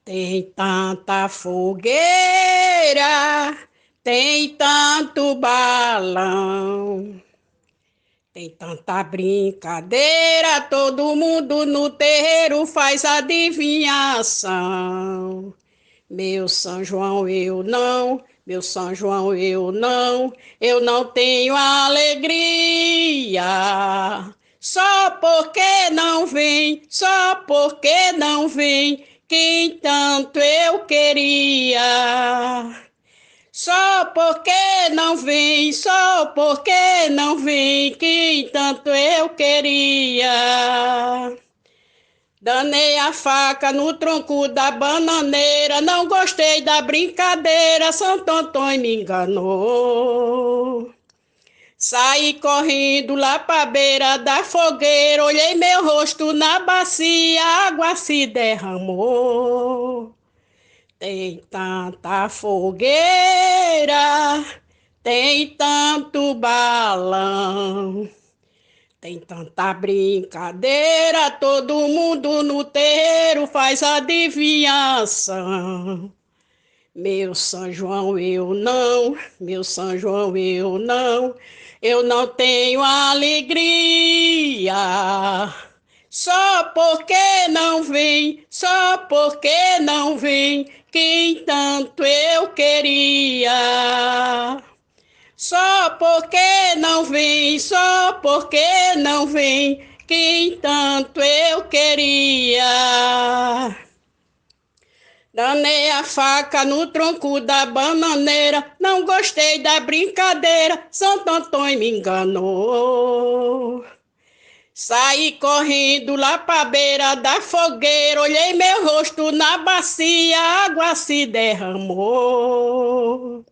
Tem tanta fogueira, tem tanto balão, tem tanta brincadeira, todo mundo no terreiro faz adivinhação. Meu São João, meu São João, eu não tenho alegria. Só porque não vem, só porque não vem, quem tanto eu queria. Só porque não vem, só porque não vem, quem tanto eu queria. Danei a faca no tronco da bananeira, não gostei da brincadeira, Santo Antônio me enganou. Saí correndo lá pra beira da fogueira, olhei meu rosto na bacia, a água se derramou. Tem tanta fogueira, tem tanto balão. Tem tanta brincadeira, todo mundo no terreiro faz adivinhação. Meu São João, meu São João, eu não tenho alegria. Só porque não vem, só porque não vem, quem tanto eu queria. Só porque não vem, só porque não vem, quem tanto eu queria. Danei a faca no tronco da bananeira, não gostei da brincadeira, Santo Antônio me enganou. Saí correndo lá pra beira da fogueira, olhei meu rosto na bacia, a água se derramou.